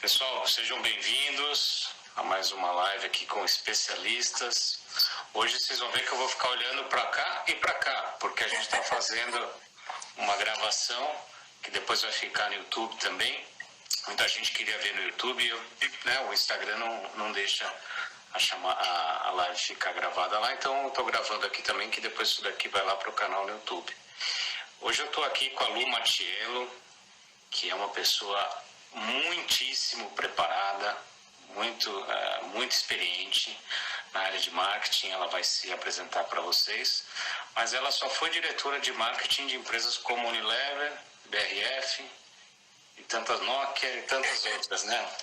Pessoal, sejam bem-vindos a mais uma live aqui com especialistas. Hoje vocês vão ver que eu vou ficar olhando para cá e para cá, porque a gente está fazendo uma gravação que depois vai ficar no YouTube também. Muita gente queria ver no YouTube, o Instagram não deixa a live ficar gravada lá, então eu estou gravando aqui também, que depois isso daqui vai lá para o canal no YouTube. Hoje eu estou aqui com a Lu Mattiello, que é uma pessoa muitíssimo preparada, muito experiente na área de marketing. Ela vai se apresentar para vocês, mas ela só foi diretora de marketing de empresas como Unilever, BRF e tantas Nokia e tantas outras, né?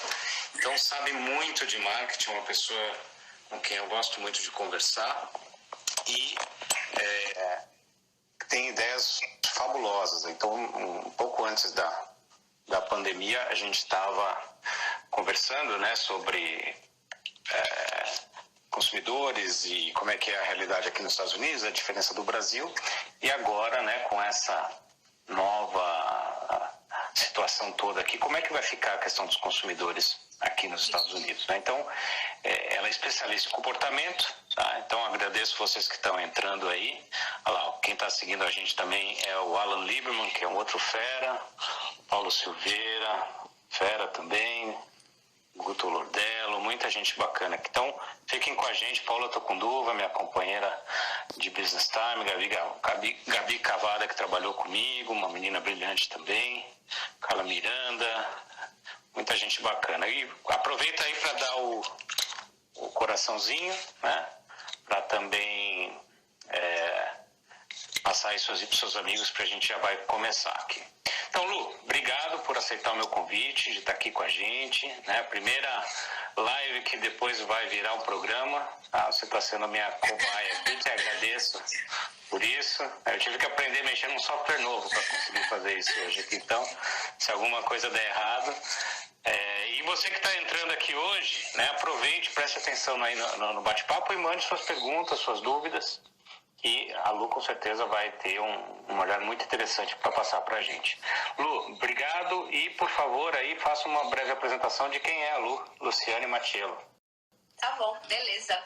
Então sabe muito de marketing, uma pessoa com quem eu gosto muito de conversar e tem ideias fabulosas. Então um pouco antes da pandemia, a gente estava conversando, né, sobre consumidores e como é que é a realidade aqui nos Estados Unidos, a diferença do Brasil, e agora, né, com essa nova situação toda aqui, como é que vai ficar a questão dos consumidores aqui nos Estados Unidos, né? Então, ela é especialista em comportamento, tá? Então, agradeço vocês que estão entrando aí. Olha lá, quem está seguindo a gente também é o Alan Lieberman, que é um outro fera, Paulo Silveira, fera também, Guto Lordello, muita gente bacana aqui. Então, fiquem com a gente. Paula Tokunduva, minha companheira de Business Time, Gabi Cavada, que trabalhou comigo, uma menina brilhante também, Carla Miranda, muita gente bacana. E aproveita aí para dar o coraçãozinho, né? Para também passar isso para os seus amigos, para a gente já vai começar aqui. Então, Lu, obrigado por aceitar o meu convite de estar aqui com a gente, né? Primeira live que depois vai virar um programa. Você está sendo a minha cobaia aqui, te agradeço por isso. Eu tive que aprender a mexer num software novo para conseguir fazer isso hoje aqui. Então, se alguma coisa der errado... E você que está entrando aqui hoje, né, aproveite, preste atenção aí no bate-papo e mande suas perguntas, suas dúvidas. E a Lu com certeza vai ter um olhar muito interessante para passar para a gente. Lu, obrigado e, por favor, aí faça uma breve apresentação de quem é a Lu, Luciane Mattiello. Tá bom, beleza.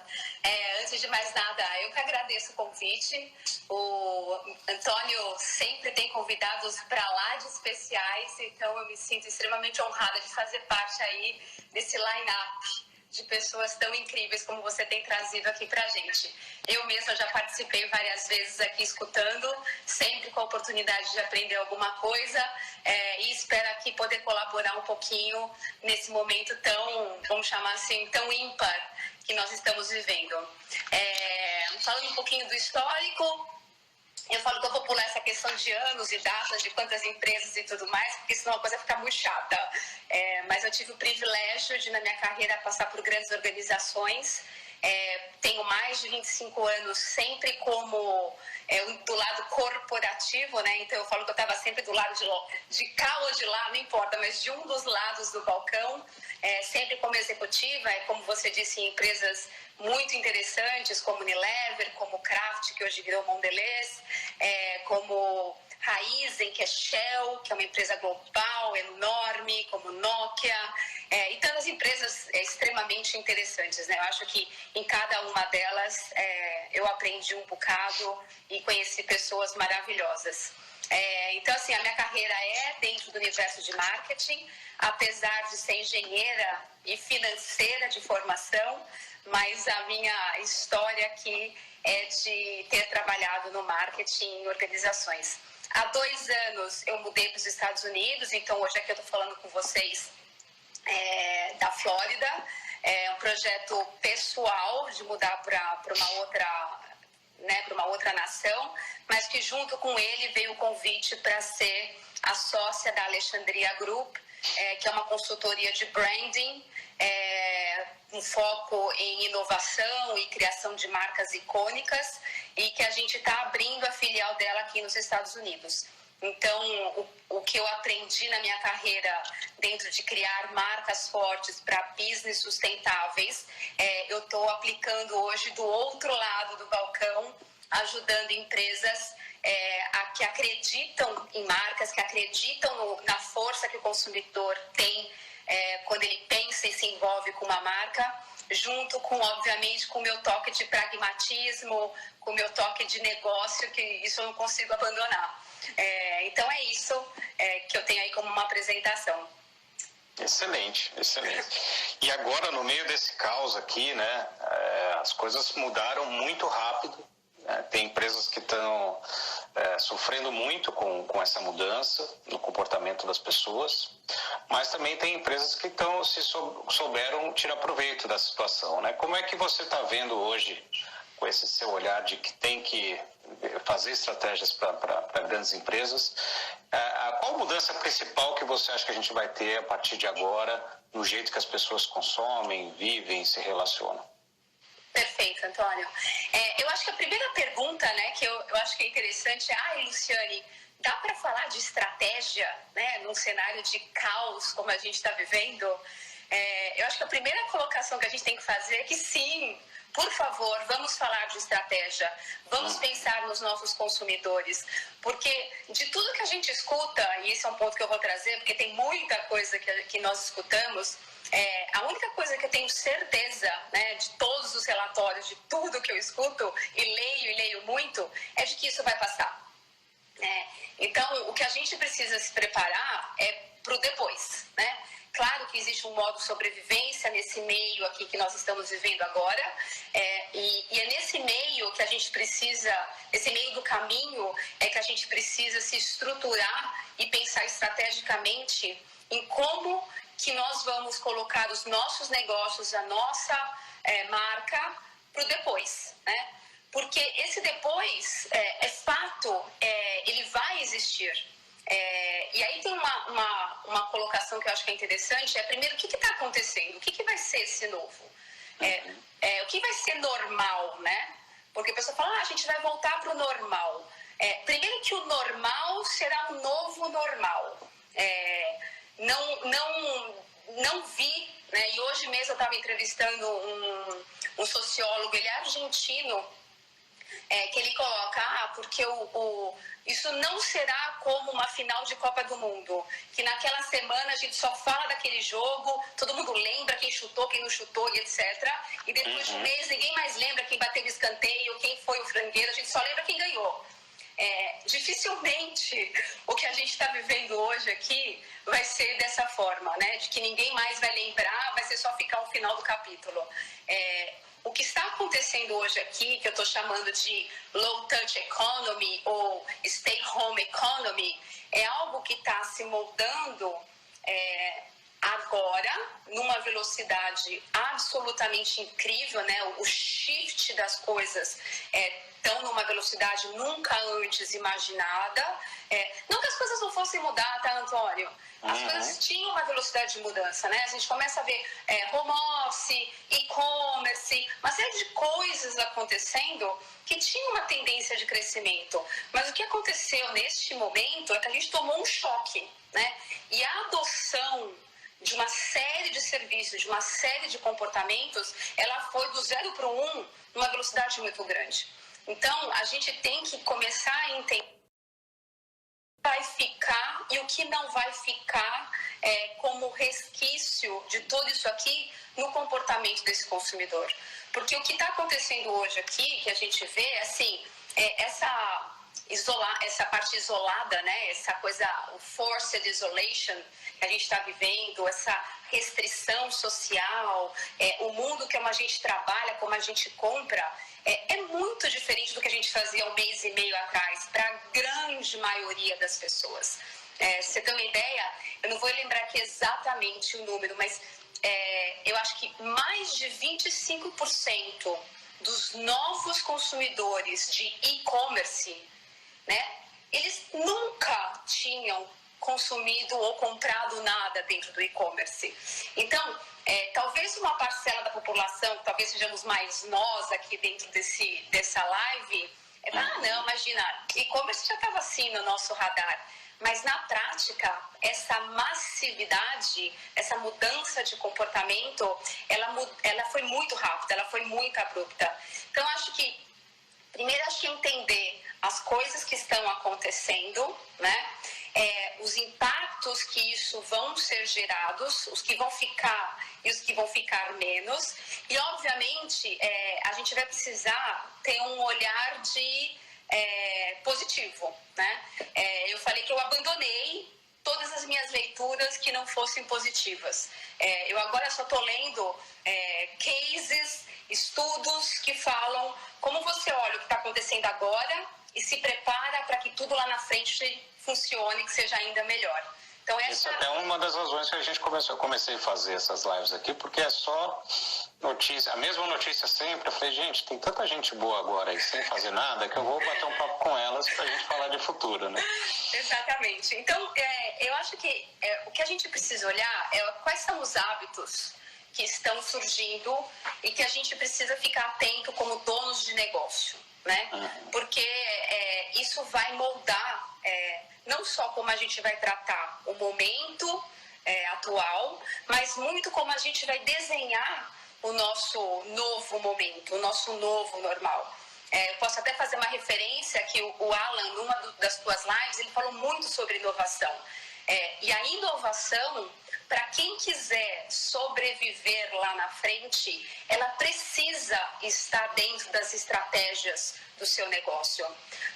Antes de mais nada, eu que agradeço o convite. O Antônio sempre tem convidados para lá de especiais, então eu me sinto extremamente honrada de fazer parte aí desse line-up de pessoas tão incríveis como você tem trazido aqui pra gente. Eu mesma já participei várias vezes aqui escutando, sempre com a oportunidade de aprender alguma coisa, e espero aqui poder colaborar um pouquinho nesse momento tão, vamos chamar assim, tão ímpar que nós estamos vivendo. Falando um pouquinho do histórico, eu falo que eu vou pular essa questão de anos e datas, de quantas empresas e tudo mais, porque senão a coisa fica muito chata. Mas eu tive o privilégio de, na minha carreira, passar por grandes organizações. Tenho mais de 25 anos sempre como do lado corporativo, né? Então eu falo que eu estava sempre do lado de cá ou de lá, não importa, mas de um dos lados do balcão, sempre como executiva, como você disse, em empresas muito interessantes, como Unilever, como Kraft, que hoje virou Mondelez, como Raizen, que é Shell, que é uma empresa global, enorme, como Nokia, e tantas empresas extremamente interessantes, né? Eu acho que em cada uma delas eu aprendi um bocado e conheci pessoas maravilhosas. Então, assim, a minha carreira é dentro do universo de marketing, apesar de ser engenheira e financeira de formação, mas a minha história aqui é de ter trabalhado no marketing em organizações. Há 2 anos eu mudei para os Estados Unidos, então hoje aqui eu estou falando com vocês da Flórida. É um projeto pessoal de mudar para uma outra nação, mas que junto com ele veio o convite para ser a sócia da Alexandria Group, que é uma consultoria de branding, um foco em inovação e criação de marcas icônicas, e que a gente está abrindo a filial dela aqui nos Estados Unidos. Então, o que eu aprendi na minha carreira dentro de criar marcas fortes para business sustentáveis, eu estou aplicando hoje do outro lado do balcão, ajudando empresas que acreditam em marcas, que acreditam na força que o consumidor tem quando ele você se envolve com uma marca, junto com, obviamente, com o meu toque de pragmatismo, com o meu toque de negócio, que isso eu não consigo abandonar. Então é isso que eu tenho aí como uma apresentação. Excelente, excelente. E agora, no meio desse caos aqui, né, as coisas mudaram muito rápido. Tem empresas que estão sofrendo muito com essa mudança no comportamento das pessoas, mas também tem empresas que souberam tirar proveito da situação, né? Como é que você está vendo hoje, com esse seu olhar de que tem que fazer estratégias para grandes empresas, qual mudança principal que você acha que a gente vai ter a partir de agora no jeito que as pessoas consomem, vivem, se relacionam? Perfeito, Antônio. Eu acho que a primeira pergunta, né, que eu acho que é interessante é, Luciane, dá para falar de estratégia, né, num cenário de caos como a gente está vivendo? Eu acho que a primeira colocação que a gente tem que fazer é que sim, por favor, vamos falar de estratégia, vamos pensar nos nossos consumidores, porque de tudo que a gente escuta, e esse é um ponto que eu vou trazer, porque tem muita coisa que nós escutamos, a única coisa que eu tenho certeza, né, de todos os relatórios, de tudo que eu escuto e leio muito, é de que isso vai passar. Então, o que a gente precisa se preparar é para o depois, né? Claro que existe um modo de sobrevivência nesse meio aqui que nós estamos vivendo agora, e é nesse meio que a gente precisa, nesse meio do caminho, é que a gente precisa se estruturar e pensar estrategicamente em como que nós vamos colocar os nossos negócios, a nossa marca para o depois, né? Porque esse depois, é fato, ele vai existir. E aí tem uma colocação que eu acho que é interessante, primeiro, o que está acontecendo? O que vai ser esse novo? O que vai ser normal, né? Porque a pessoa fala, a gente vai voltar para o normal. Primeiro que o normal será um novo normal. Não vi, né? E hoje mesmo eu estava entrevistando um sociólogo, ele é argentino, que ele coloca, porque isso não será como uma final de Copa do Mundo, que naquela semana a gente só fala daquele jogo, todo mundo lembra quem chutou, quem não chutou e etc. E depois de um mês ninguém mais lembra quem bateu o escanteio, quem foi o frangueiro, a gente só lembra quem ganhou. Dificilmente o que a gente está vivendo hoje aqui vai ser dessa forma, né? De que ninguém mais vai lembrar, vai ser só ficar o final do capítulo. O que está acontecendo hoje aqui, que eu estou chamando de low touch economy ou stay home economy, é algo que está se moldando agora, numa velocidade absolutamente incrível, né? O shift das coisas estão numa velocidade nunca antes imaginada. Não que as coisas não fossem mudar, tá, Antônio? As coisas tinham uma velocidade de mudança, né? A gente começa a ver home office, e-commerce, uma série de coisas acontecendo que tinham uma tendência de crescimento. Mas o que aconteceu neste momento é que a gente tomou um choque, né? E a adoção de uma série de serviços, de uma série de comportamentos, ela foi do 0 para o 1 numa velocidade muito grande. Então, a gente tem que começar a entender o que vai ficar e o que não vai ficar como resquício de tudo isso aqui no comportamento desse consumidor. Porque o que está acontecendo hoje aqui, que a gente vê, assim, essa parte isolada, né? Essa coisa, o forced isolation que a gente está vivendo, essa restrição social, o mundo que a gente trabalha, como a gente compra, é muito diferente do que a gente fazia 1 mês e meio atrás, para a grande maioria das pessoas. Você tem uma ideia? Eu não vou lembrar aqui exatamente o número, mas eu acho que mais de 25% dos novos consumidores de e-commerce, né, eles nunca tinham consumido ou comprado nada dentro do e-commerce. Então, talvez uma parcela da população, talvez sejamos mais nós aqui dentro dessa live, não, imagina, e-commerce já estava assim no nosso radar. Mas na prática, essa massividade, essa mudança de comportamento, ela foi muito rápida, ela foi muito abrupta. Então, primeiro acho que entender as coisas que estão acontecendo, né? os impactos que isso vão ser gerados, os que vão ficar e os que vão ficar menos. E, obviamente, a gente vai precisar ter um olhar de positivo, né? Eu falei que eu abandonei todas as minhas leituras que não fossem positivas. Eu agora só estou lendo cases, estudos que falam como você olha o que está acontecendo agora e se prepara para que tudo lá na frente funcione, que seja ainda melhor. Então, Isso é até uma das razões que eu comecei a fazer essas lives aqui, porque é só notícia, a mesma notícia sempre. Eu falei, gente, tem tanta gente boa agora aí sem fazer nada que eu vou bater um papo com elas para a gente falar de futuro, né? Exatamente. Então, eu acho que o que a gente precisa olhar é quais são os hábitos que estão surgindo e que a gente precisa ficar atento como donos de negócio, né? Porque isso vai moldar não só como a gente vai tratar o momento atual, mas muito como a gente vai desenhar o nosso novo momento, o nosso novo normal. Eu posso até fazer uma referência que o Alan, numa das suas lives, ele falou muito sobre inovação. E a inovação, para quem quiser sobreviver lá na frente, ela precisa estar dentro das estratégias do seu negócio.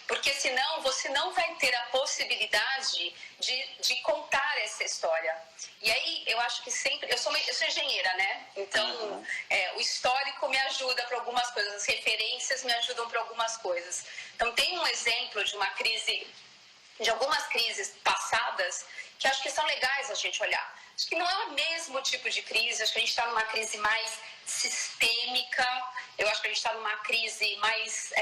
Porque senão você não vai ter a possibilidade de contar essa história. E aí eu acho que sempre... Eu sou engenheira, né? Então o histórico me ajuda para algumas coisas, as referências me ajudam para algumas coisas. Então tem um exemplo de uma crise, de algumas crises passadas, que acho que são legais a gente olhar. Acho que não é o mesmo tipo de crise, acho que a gente está numa crise mais sistêmica, eu acho que a gente está numa crise mais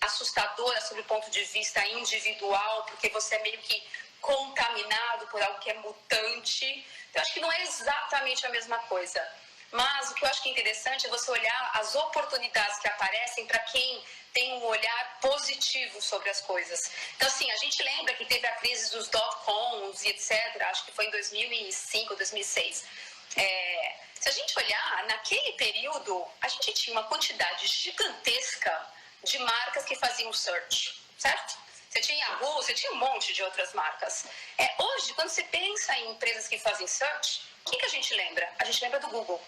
assustadora sob o ponto de vista individual, porque você é meio que contaminado por algo que é mutante. Então, acho que não é exatamente a mesma coisa. Mas o que eu acho que é interessante é você olhar as oportunidades que aparecem para quem tem um olhar positivo sobre as coisas. Então, assim, a gente lembra que teve a crise dos dot-coms e etc., acho que foi em 2005, 2006. Se a gente olhar, naquele período, a gente tinha uma quantidade gigantesca de marcas que faziam search, certo? Você tinha Yahoo, você tinha um monte de outras marcas. Hoje, quando você pensa em empresas que fazem search, o que a gente lembra? A gente lembra do Google.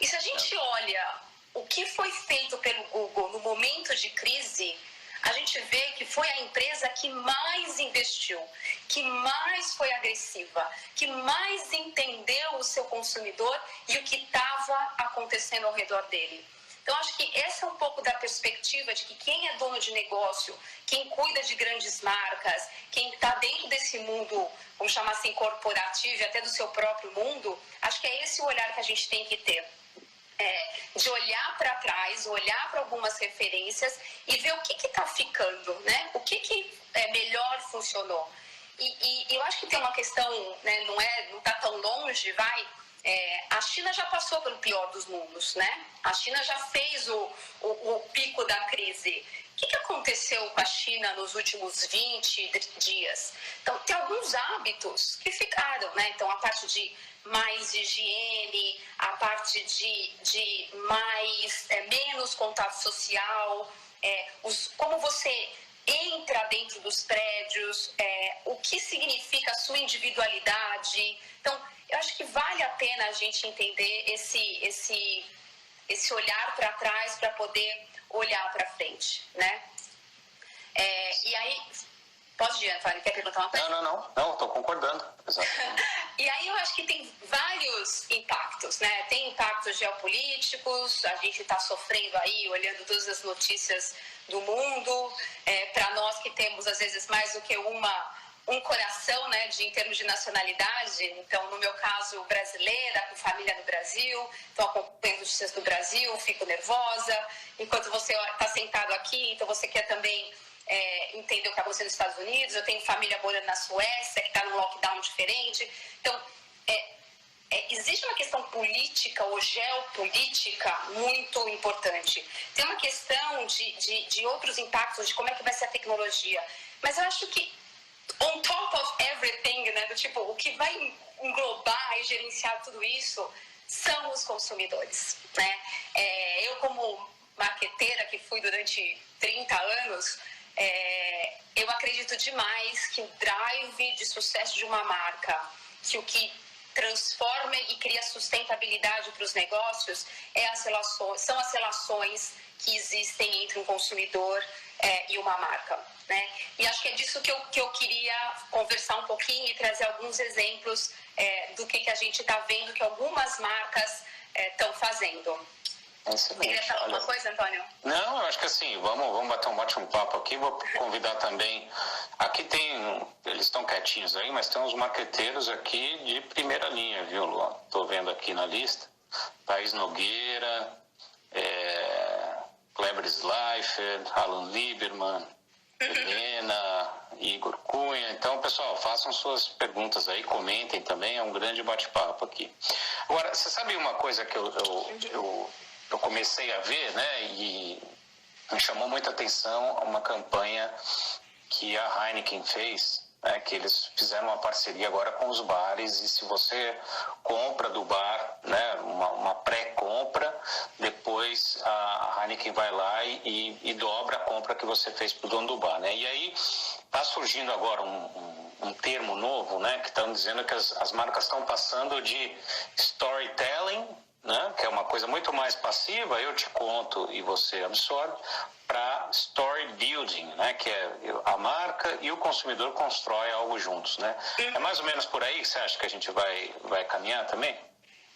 E se a gente olha o que foi feito pelo Google no momento de crise, a gente vê que foi a empresa que mais investiu, que mais foi agressiva, que mais entendeu o seu consumidor e o que estava acontecendo ao redor dele. Então, acho que essa é um pouco da perspectiva de que quem é dono de negócio, quem cuida de grandes marcas, quem está dentro desse mundo, vamos chamar assim, corporativo e até do seu próprio mundo, acho que é esse o olhar que a gente tem que ter. De olhar para trás, olhar para algumas referências e ver o que está ficando, né? O que melhor funcionou. E eu acho que tem uma questão, né? Não está tão longe, a China já passou pelo pior dos mundos, né? A China já fez o pico da crise. O que aconteceu com a China nos últimos 20 dias? Então, tem alguns hábitos que ficaram, né? Então, a parte de mais higiene, a parte de menos contato social, como você entra dentro dos prédios, o que significa a sua individualidade. Então, eu acho que vale a pena a gente entender esse olhar para trás para poder olhar para frente, né? E aí, posso ir, Antônio? Quer perguntar uma coisa? Não, estou concordando. E aí eu acho que tem vários impactos, né? Tem impactos geopolíticos, a gente está sofrendo aí, olhando todas as notícias do mundo, para nós que temos às vezes mais do que um coração, né, em termos de nacionalidade. Então, no meu caso, brasileira, com família no Brasil, estou acompanhando notícias do Brasil, fico nervosa. Enquanto você está sentado aqui, então você quer também entender o que está acontecendo nos Estados Unidos. Eu tenho família morando na Suécia, que está num lockdown diferente. Então, existe uma questão política ou geopolítica muito importante. Tem uma questão de outros impactos, de como é que vai ser a tecnologia. Mas eu acho que on top of everything, né, do tipo, o que vai englobar e gerenciar tudo isso são os consumidores, né? Eu, como marqueteira que fui durante 30 anos, eu acredito demais que o drive de sucesso de uma marca, que o que transforma e cria sustentabilidade para os negócios são as relações que existem entre um consumidor e uma marca, né? E acho que é disso que eu queria conversar um pouquinho e trazer alguns exemplos do que a gente está vendo que algumas marcas estão fazendo. Excelente. Queria falar alguma coisa, Antônio? Não, eu acho que assim, vamos bater um papo aqui. Vou convidar também. Aqui eles estão quietinhos aí, mas tem uns marqueteiros aqui de primeira linha, viu, Luan? Estou vendo aqui na lista. Thaís Nogueira, Kleber Schleifer, Alan Lieberman, Helena, Igor Cunha. Então, pessoal, façam suas perguntas aí, comentem também. É um grande bate-papo aqui. Agora, você sabe uma coisa que eu comecei a ver, né, e me chamou muita atenção uma campanha que a Heineken fez, né, que eles fizeram uma parceria agora com os bares, e se você compra do bar, né, uma pré-compra, depois a Heineken vai lá e dobra a compra que você fez para o dono do bar, né? E aí está surgindo agora um termo novo, né, que estão dizendo que as marcas estão passando de storytelling, né, que é uma coisa muito mais passiva, eu te conto e você absorve, para story building, né, que é a marca e o consumidor constrói algo juntos, né? É mais ou menos por aí que você acha que a gente vai caminhar também?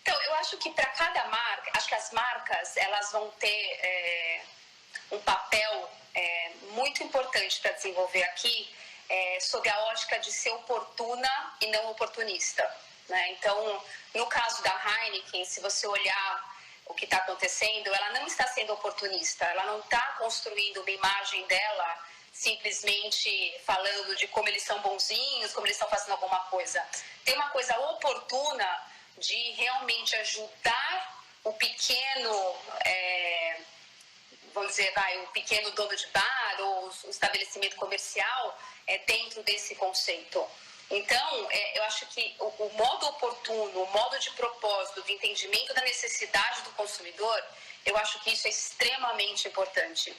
Então, eu acho que para cada marca, acho que as marcas elas vão ter um papel muito importante para desenvolver aqui, sob a ótica de ser oportuna e não oportunista, né? Então, no caso da Heineken, se você olhar o que está acontecendo, ela não está sendo oportunista, ela não está construindo uma imagem dela simplesmente falando de como eles são bonzinhos, como eles estão fazendo alguma coisa. Tem uma coisa oportuna de realmente ajudar o pequeno, vamos dizer, o pequeno dono de bar ou o estabelecimento comercial dentro desse conceito. Então, eu acho que o modo oportuno, o modo de propósito, de entendimento da necessidade do consumidor, eu acho que isso é extremamente importante.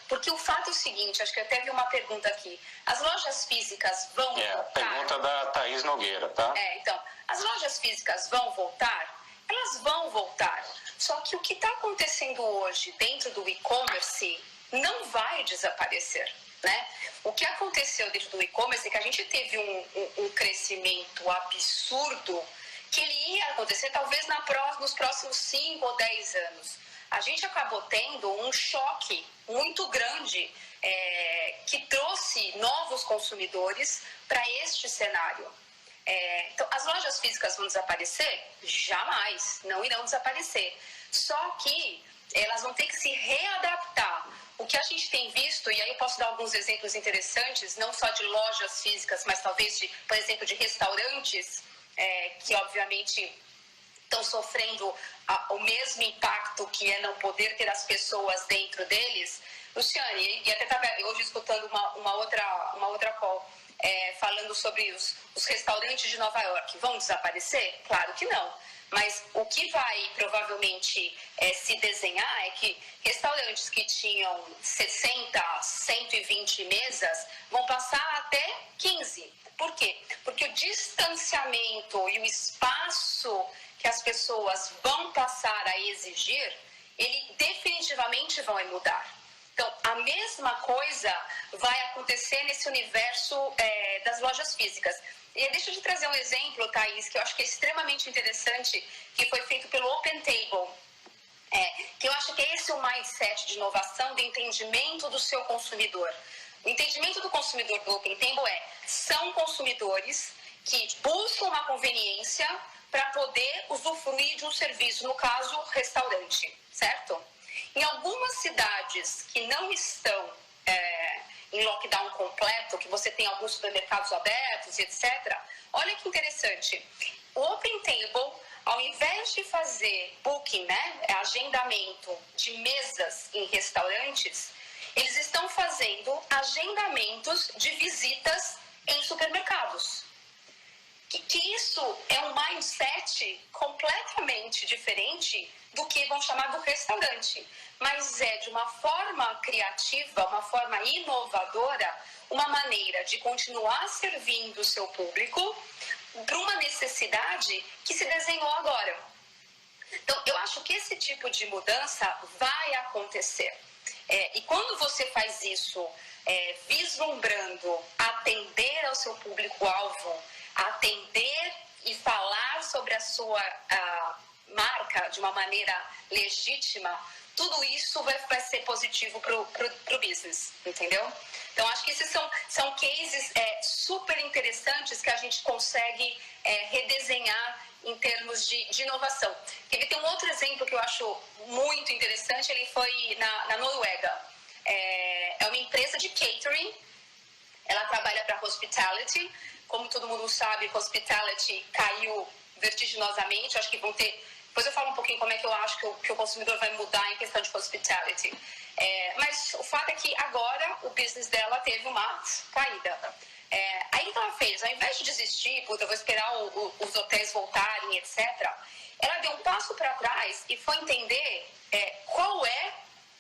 Porque o fato é o seguinte, acho que eu até vi uma pergunta aqui. As lojas físicas vão voltar? Pergunta da Thaís Nogueira, tá? Então, as lojas físicas vão voltar? Elas vão voltar. Só que o que está acontecendo hoje dentro do e-commerce não vai desaparecer, né? O que aconteceu dentro do e-commerce é que a gente teve um crescimento absurdo que ele ia acontecer talvez nos próximos 5 ou 10 anos. A gente acabou tendo um choque muito grande que trouxe novos consumidores para este cenário. Então, as lojas físicas vão desaparecer? Jamais, não irão desaparecer. Só que elas vão ter que se readaptar. O que a gente tem visto, e aí eu posso dar alguns exemplos interessantes, não só de lojas físicas, mas talvez, por exemplo, de restaurantes, que obviamente estão sofrendo o mesmo impacto que é não poder ter as pessoas dentro deles. Luciane, e até estava hoje escutando uma outra call, falando sobre os restaurantes de Nova York. Vão desaparecer? Claro que não. Mas o que vai provavelmente se desenhar é que restaurantes que tinham 60, 120 mesas vão passar até 15. Por quê? Porque o distanciamento e o espaço que as pessoas vão passar a exigir, ele definitivamente vai mudar. Então, a mesma coisa vai acontecer nesse universo das lojas físicas. E deixa eu te trazer um exemplo, Thaís, que eu acho que é extremamente interessante, que foi feito pelo Open Table. Que eu acho que esse é o mindset de inovação, de entendimento do seu consumidor. O entendimento do consumidor do Open Table são consumidores que buscam uma conveniência para poder usufruir de um serviço, no caso, restaurante, certo? Em algumas cidades que não estão em lockdown completo, que você tem alguns supermercados abertos, etc. Olha que interessante. O Open Table, ao invés de fazer booking, né, agendamento de mesas em restaurantes, eles estão fazendo agendamentos de visitas em supermercados. que isso é um mindset completamente diferente do que vão chamar do restaurante. Mas é de uma forma criativa, uma forma inovadora, uma maneira de continuar servindo o seu público para uma necessidade que se desenhou agora. Então, eu acho que esse tipo de mudança vai acontecer. E quando você faz isso, vislumbrando atender ao seu público-alvo, atender e falar sobre a sua marca de uma maneira legítima, tudo isso vai ser positivo para o business, entendeu? Então, acho que esses são cases super interessantes que a gente consegue redesenhar em termos de inovação. Tem um outro exemplo que eu acho muito interessante, ele foi na Noruega. É uma empresa de catering, ela trabalha para hospitality. Como todo mundo sabe, hospitality caiu vertiginosamente, acho que vão ter... Depois eu falo um pouquinho como é que eu acho que o consumidor vai mudar em questão de hospitality. Mas o fato é que agora o business dela teve uma caída. Aí o que ela fez? Ao invés de desistir, eu vou esperar os hotéis voltarem, etc., ela deu um passo para trás e foi entender qual é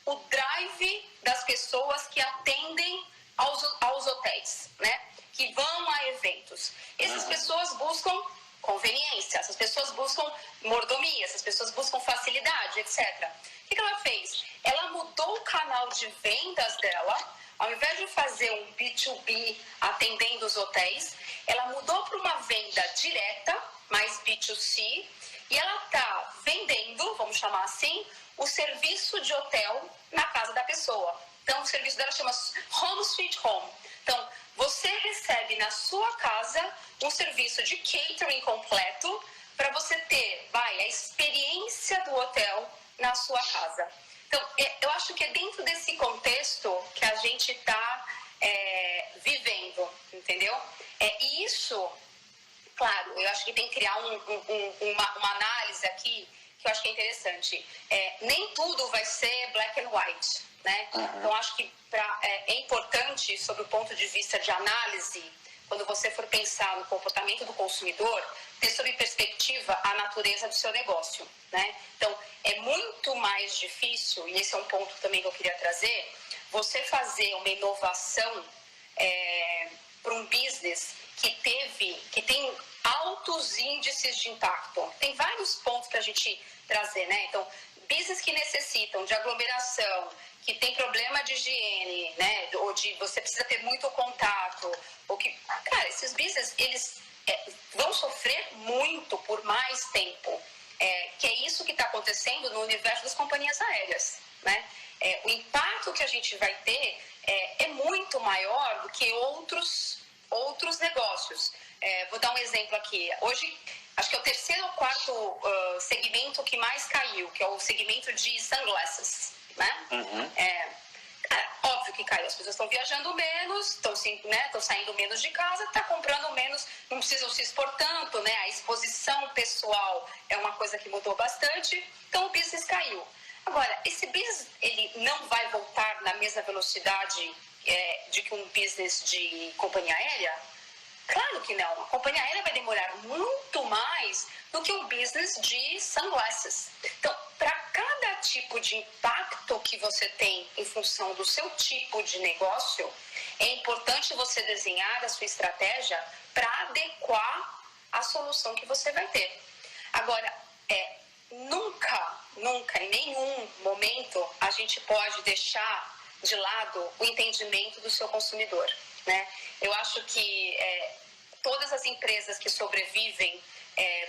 o drive das pessoas que atendem aos hotéis, né? Que vão a eventos. Essas pessoas buscam conveniência, essas pessoas buscam mordomia, essas pessoas buscam facilidade, etc. O que ela fez? Ela mudou o canal de vendas dela. Ao invés de fazer um B2B atendendo os hotéis, ela mudou para uma venda direta, mais B2C, e ela está vendendo, vamos chamar assim, o serviço de hotel na casa da pessoa. Então, o serviço dela chama Home Sweet Home. Então, você recebe na sua casa um serviço de catering completo para você ter a experiência do hotel na sua casa. Então, eu acho que é dentro desse contexto que a gente está vivendo, entendeu? E isso, claro, eu acho que tem que criar uma análise aqui que eu acho que é interessante. Nem tudo vai ser black and white, né? Então, acho que é importante, sob o ponto de vista de análise, quando você for pensar no comportamento do consumidor, ter sob perspectiva a natureza do seu negócio, né? Então, é muito mais difícil, e esse é um ponto também que eu queria trazer, você fazer uma inovação para um business que tem altos índices de impacto. Tem vários pontos para a gente trazer, né? Então, business que necessitam de aglomeração, que tem problema de higiene, né? Ou de você precisa ter muito contato, ou que, cara, esses business, eles vão sofrer muito por mais tempo. Que é isso que está acontecendo no universo das companhias aéreas, né? O impacto que a gente vai ter é muito maior do que outros negócios. Vou dar um exemplo aqui. Hoje, acho que é o terceiro ou quarto segmento que mais caiu, que é o segmento de sunglasses, né? Óbvio que caiu. As pessoas estão viajando menos, estão saindo menos de casa, estão comprando menos, não precisam se expor tanto, né? A exposição pessoal é uma coisa que mudou bastante, então o business caiu. Agora, esse business, ele não vai voltar na mesma velocidade de que um business de companhia aérea? Claro que não. A companhia aérea vai demorar muito mais do que um business de sunglasses. Então, para cada tipo de impacto que você tem em função do seu tipo de negócio, é importante você desenhar a sua estratégia para adequar a solução que você vai ter. Agora, nunca, em nenhum momento, a gente pode deixar de lado o entendimento do seu consumidor, né? Eu acho que todas as empresas que sobrevivem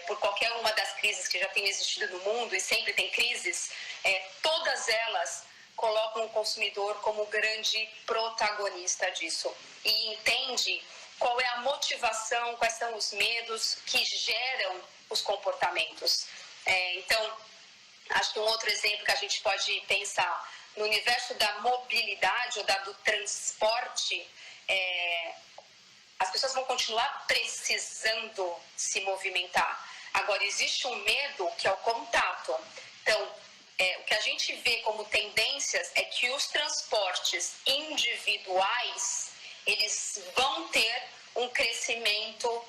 por qualquer uma das crises que já tem existido no mundo, e sempre tem crises, todas elas colocam o consumidor como grande protagonista disso e entende qual é a motivação, quais são os medos que geram os comportamentos. Então, acho que um outro exemplo que a gente pode pensar no universo da mobilidade ou do transporte, as pessoas vão continuar precisando se movimentar. Agora, existe um medo que é o contato. Então, o que a gente vê como tendências é que os transportes individuais, eles vão ter um crescimento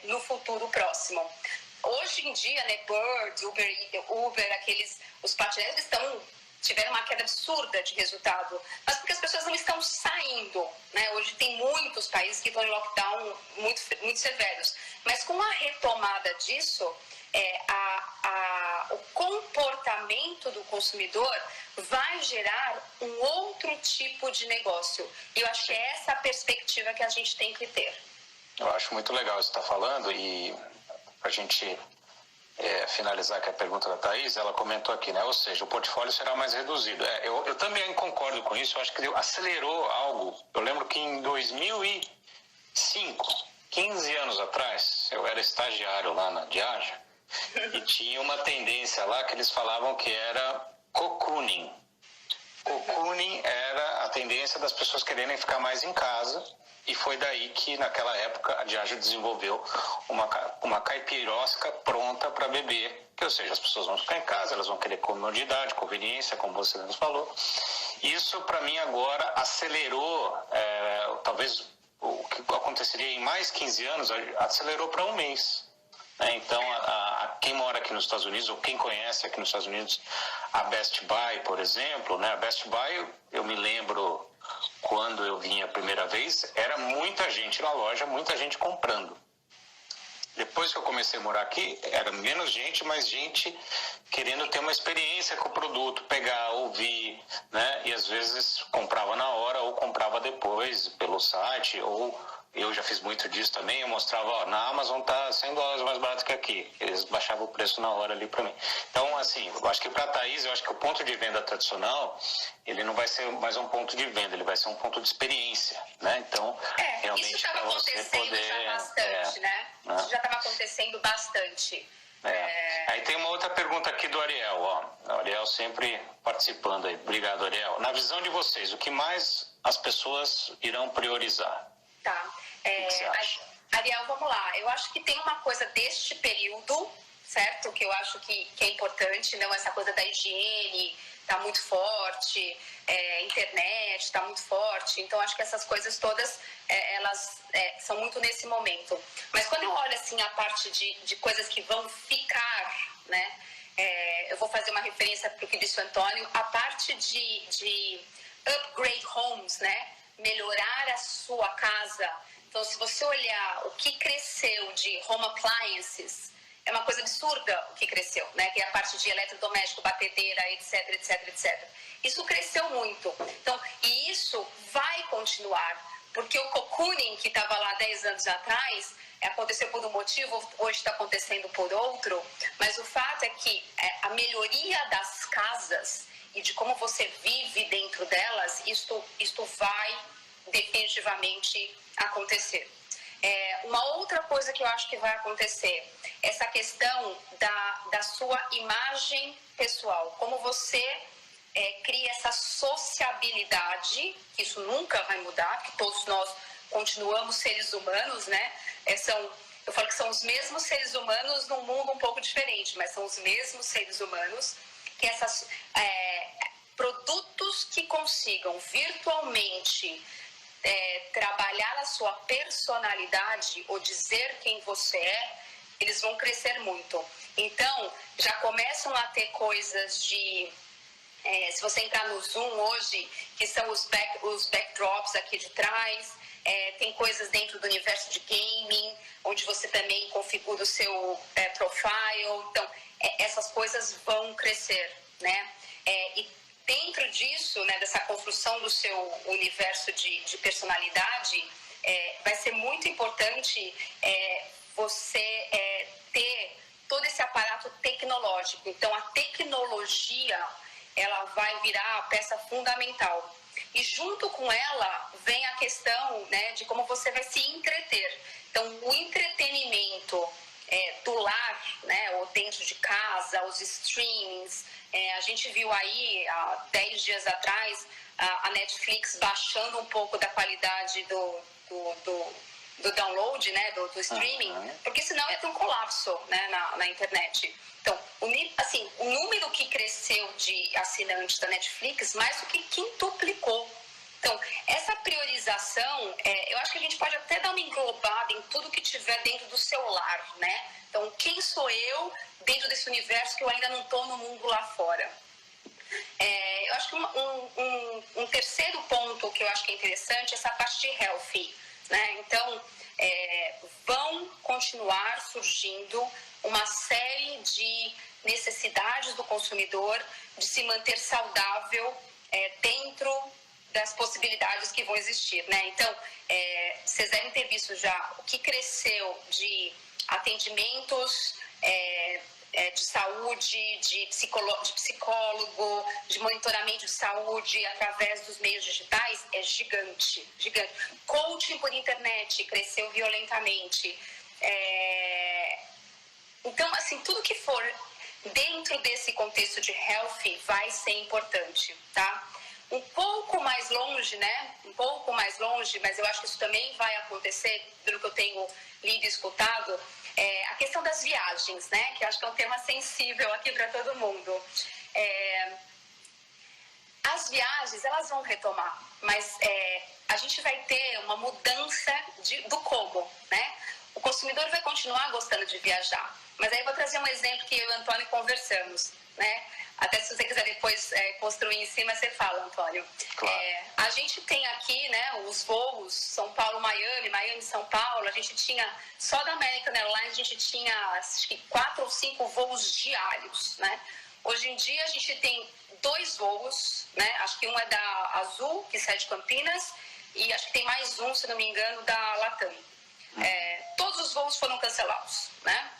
no futuro próximo. Hoje em dia, né, Bird, Uber, os patinetes tiveram uma queda absurda de resultado, mas porque as pessoas não estão saindo, né? Hoje tem muitos países que estão em lockdown muito, muito severos, mas com a retomada disso, o comportamento do consumidor vai gerar um outro tipo de negócio. E eu acho que é essa a perspectiva que a gente tem que ter. Eu acho muito legal isso que você está falando, e a gente finalizar aqui a pergunta da Thaís, ela comentou aqui, né? Ou seja, o portfólio será mais reduzido. Eu também concordo com isso, eu acho que acelerou algo. Eu lembro que em 2005, 15 anos atrás, eu era estagiário lá na Diageo, e tinha uma tendência lá que eles falavam que era cocooning. Cocooning era a tendência das pessoas quererem ficar mais em casa, e foi daí que, naquela época, a Diageo desenvolveu uma caipirosca pronta para beber. Ou seja, as pessoas vão ficar em casa, elas vão querer comodidade, conveniência, como você nos falou. Isso, para mim, agora acelerou, talvez o que aconteceria em mais 15 anos, acelerou para um mês. Então, quem mora aqui nos Estados Unidos, ou quem conhece aqui nos Estados Unidos, a Best Buy, por exemplo, né? A Best Buy, eu me lembro, quando eu vim a primeira vez, era muita gente na loja, muita gente comprando. Depois que eu comecei a morar aqui, era menos gente, mas gente querendo ter uma experiência com o produto, pegar, ouvir, né? E às vezes comprava na hora ou comprava depois pelo site, ou eu já fiz muito disso também, eu mostrava, na Amazon tá $100 mais barato que aqui. Eles baixavam o preço na hora ali para mim. Então, assim, eu acho que para a Thaís, eu acho que o ponto de venda tradicional, ele não vai ser mais um ponto de venda, ele vai ser um ponto de experiência, né? Então, realmente, isso estava acontecendo já bastante, né? Isso já estava acontecendo bastante. Aí tem uma outra pergunta aqui do Ariel, ó. O Ariel sempre participando aí. Obrigado, Ariel. Na visão de vocês, o que mais as pessoas irão priorizar? Tá. O que você acha? Ariel, vamos lá. Eu acho que tem uma coisa deste período, certo? Que eu acho que é importante, não essa coisa da higiene está muito forte, internet está muito forte. Então, acho que essas coisas todas, elas são muito nesse momento. Mas quando eu olho, assim, a parte de coisas que vão ficar, né? Eu vou fazer uma referência para o que disse o Antônio, a parte de upgrade homes, né? Melhorar a sua casa. Então, se você olhar o que cresceu de home appliances, é uma coisa absurda o que cresceu, né? Que é a parte de eletrodoméstico, batedeira, etc, etc, etc. Isso cresceu muito. Então, e isso vai continuar, porque o cocooning que estava lá 10 anos atrás aconteceu por um motivo, hoje está acontecendo por outro, mas o fato é que a melhoria das casas e de como você vive dentro delas, isto vai definitivamente acontecer. Uma outra coisa que eu acho que vai acontecer, essa questão da sua imagem pessoal, como você cria essa sociabilidade, que isso nunca vai mudar, que todos nós continuamos seres humanos, né? Eu falo que são os mesmos seres humanos num mundo um pouco diferente, mas são os mesmos seres humanos, que essas produtos que consigam virtualmente trabalhar a sua personalidade ou dizer quem você eles vão crescer muito. Então, já começam a ter coisas de... se você entrar no Zoom hoje, que são os backdrops aqui de trás, tem coisas dentro do universo de gaming, onde você também configura o seu profile. Então, essas coisas vão crescer, né? E dentro disso, né, dessa construção do seu universo de personalidade, vai ser muito importante você ter todo esse aparato tecnológico. Então, a tecnologia, ela vai virar a peça fundamental. E junto com ela vem a questão, né, de como você vai se entreter. Então, o entretenimento do lar, né, ou dentro de casa, os streamings. A gente viu aí, há 10 dias atrás, a Netflix baixando um pouco da qualidade do download, né, do streaming, porque senão ia ter um colapso, né, na internet. Então, o número que cresceu de assinantes da Netflix mais do que quintuplicou. Então, essa priorização, eu acho que a gente pode até dar uma englobada em tudo que tiver dentro do celular, né? Então, quem sou eu dentro desse universo que eu ainda não estou no mundo lá fora? Eu acho que um terceiro ponto que eu acho que é interessante é essa parte de healthy, né? Então, vão continuar surgindo uma série de necessidades do consumidor de se manter saudável dentro das possibilidades que vão existir, né? Então, vocês devem ter visto já o que cresceu de atendimentos de saúde, de psicólogo, de monitoramento de saúde através dos meios digitais, é gigante, gigante. Coaching por internet cresceu violentamente. Então, assim, tudo que for dentro desse contexto de healthy vai ser importante, tá? Um pouco mais longe, né? Um pouco mais longe, mas eu acho que isso também vai acontecer, pelo que eu tenho lido e escutado, a questão das viagens, né? Que eu acho que é um tema sensível aqui para todo mundo. As viagens, elas vão retomar, mas a gente vai ter uma mudança do como, né? O consumidor vai continuar gostando de viajar, mas aí eu vou trazer um exemplo que eu e o Antônio conversamos, né? Até se você quiser depois construir em cima, você fala, Antônio. Claro. A gente tem aqui, né, os voos São Paulo-Miami, Miami-São Paulo. A gente tinha, só da American Airlines, a gente tinha acho que 4 ou 5 voos diários, né? Hoje em dia a gente tem 2 voos, né? Acho que um é da Azul, que sai de Campinas, e acho que tem mais um, se não me engano, da Latam. Todos os voos foram cancelados, né?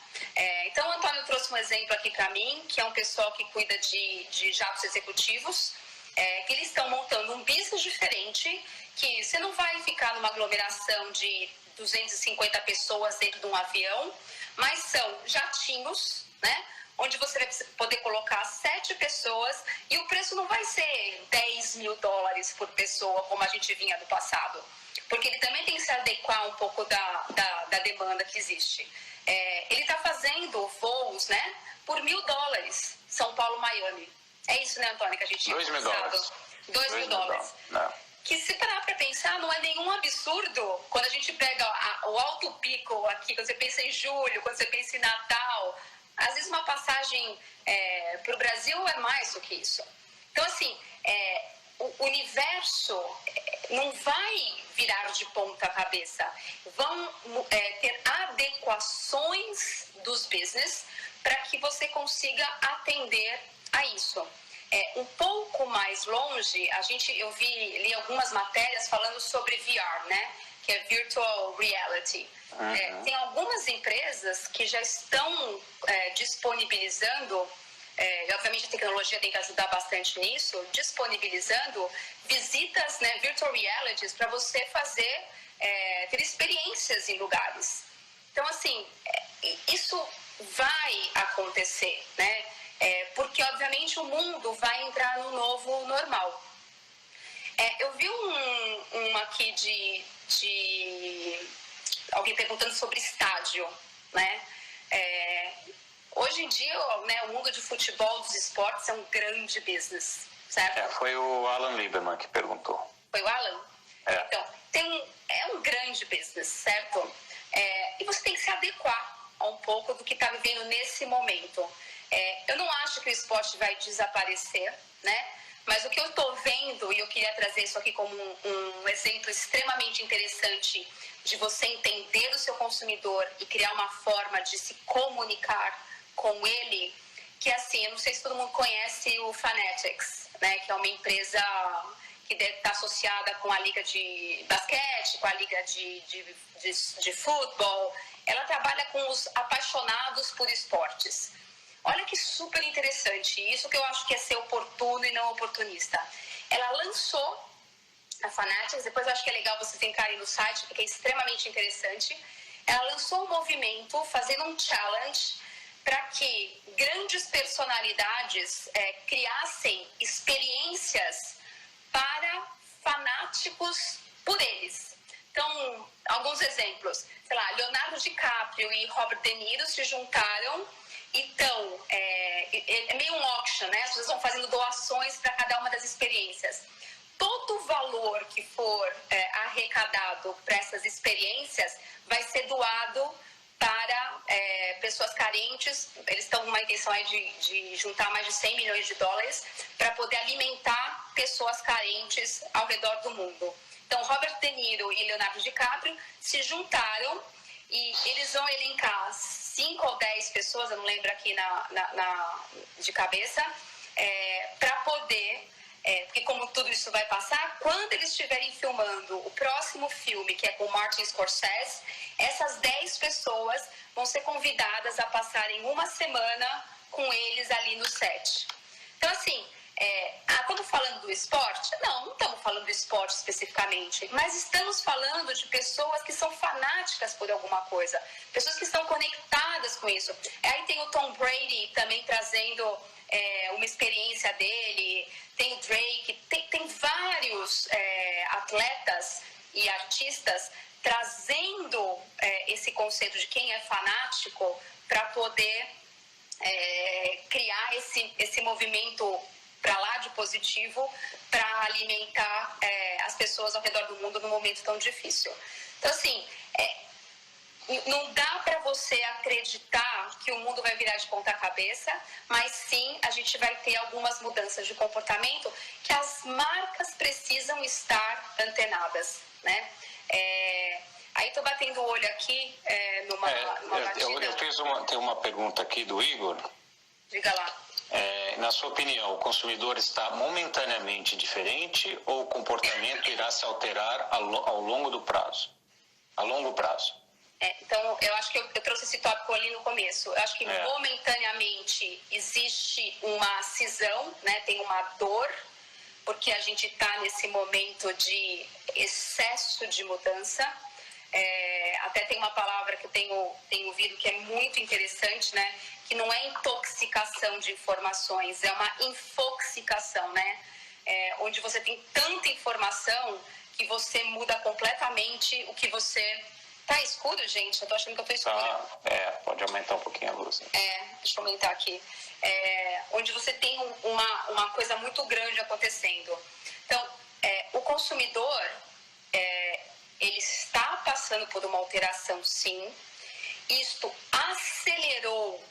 Então o Antônio trouxe um exemplo aqui para mim, que é um pessoal que cuida de jatos executivos, que eles estão montando um business diferente, que você não vai ficar numa aglomeração de 250 pessoas dentro de um avião, mas são jatinhos, né? Onde você vai poder colocar 7 pessoas e o preço não vai ser $10 mil por pessoa, como a gente vinha do passado. Porque ele também tem que se adequar um pouco da demanda que existe. Ele está fazendo voos, né, por $1.000, São Paulo-Miami. É isso, né, Antônio, que a gente tinha $2.000. $2.000. Não. Que se parar para pensar, não é nenhum absurdo quando a gente pega o alto pico aqui, quando você pensa em julho, quando você pensa em Natal. Às vezes uma passagem para o Brasil é mais do que isso. Então, assim, o universo não vai virar de ponta cabeça. Vão ter adequações dos business para que você consiga atender a isso. Um pouco mais longe, eu li algumas matérias falando sobre VR, né? Que é Virtual Reality. Tem algumas empresas que já estão disponibilizando, e obviamente a tecnologia tem que ajudar bastante nisso, disponibilizando visitas, né, virtual realities para você ter experiências em lugares. Então, assim, isso vai acontecer, né? Porque, obviamente, o mundo vai entrar no novo normal. Eu vi um aqui de alguém perguntando sobre estádio, né? Hoje em dia, né, o mundo de futebol, dos esportes, é um grande business, certo? Foi o Alan Lieberman que perguntou. Foi o Alan? Então, é um grande business, certo? E você tem que se adequar a um pouco do que está vivendo nesse momento. Eu não acho que o esporte vai desaparecer, né? Mas o que eu estou vendo, e eu queria trazer isso aqui como um exemplo extremamente interessante de você entender o seu consumidor e criar uma forma de se comunicar com ele, que é assim, eu não sei se todo mundo conhece o Fanatics, né? Que é uma empresa que está associada com a liga de basquete, com a liga de futebol. Ela trabalha com os apaixonados por esportes. Olha que super interessante, isso que eu acho que é ser oportuno e não oportunista. Ela lançou a Fanatics, depois eu acho que é legal vocês entrarem no site, porque é extremamente interessante. Ela lançou um movimento fazendo um challenge para que grandes personalidades criassem experiências para fanáticos por eles. Então, alguns exemplos. Sei lá, Leonardo DiCaprio e Robert De Niro se juntaram. Então, é meio um auction, né? As pessoas vão fazendo doações para cada uma das experiências. Todo valor que for arrecadado para essas experiências vai ser doado para pessoas carentes. Eles estão com uma intenção aí de juntar mais de 100 milhões de dólares para poder alimentar pessoas carentes ao redor do mundo. Então, Robert De Niro e Leonardo DiCaprio se juntaram e eles vão elencar 5 ou 10 pessoas, eu não lembro aqui de cabeça, para poder... porque como tudo isso vai passar, quando eles estiverem filmando o próximo filme, que é com Martin Scorsese, essas 10 pessoas vão ser convidadas a passarem uma semana com eles ali no set. Então, assim, estamos falando do esporte? Não estamos falando do esporte especificamente, mas estamos falando de pessoas que são fanáticas por alguma coisa, pessoas que estão conectadas com isso. Aí tem o Tom Brady também trazendo uma experiência dele, tem o Drake, tem vários atletas e artistas trazendo esse conceito de quem é fanático para poder criar esse movimento para lá de positivo para alimentar as pessoas ao redor do mundo num momento tão difícil. Então, assim, não dá para você acreditar que o mundo vai virar de ponta cabeça, mas sim a gente vai ter algumas mudanças de comportamento que as marcas precisam estar antenadas, né? Aí estou batendo o olho aqui numa batida. Tem uma pergunta aqui do Igor. Diga lá. Na sua opinião, o consumidor está momentaneamente diferente ou o comportamento irá se alterar ao longo do prazo? A longo prazo. Então, eu acho que eu trouxe esse tópico ali no começo. Eu acho que momentaneamente existe uma cisão, né? Tem uma dor, porque a gente está nesse momento de excesso de mudança. Até tem uma palavra que eu tenho ouvido que é muito interessante, né? Que não é intoxicação de informações, é uma infoxicação, né? Onde você tem tanta informação que você muda completamente o que você... Tá escuro, gente? Eu tô achando que eu tô escuro. Pode aumentar um pouquinho a luz. Deixa eu aumentar aqui. Onde você tem uma coisa muito grande acontecendo. Então, o consumidor, ele está passando por uma alteração, sim. Isto acelerou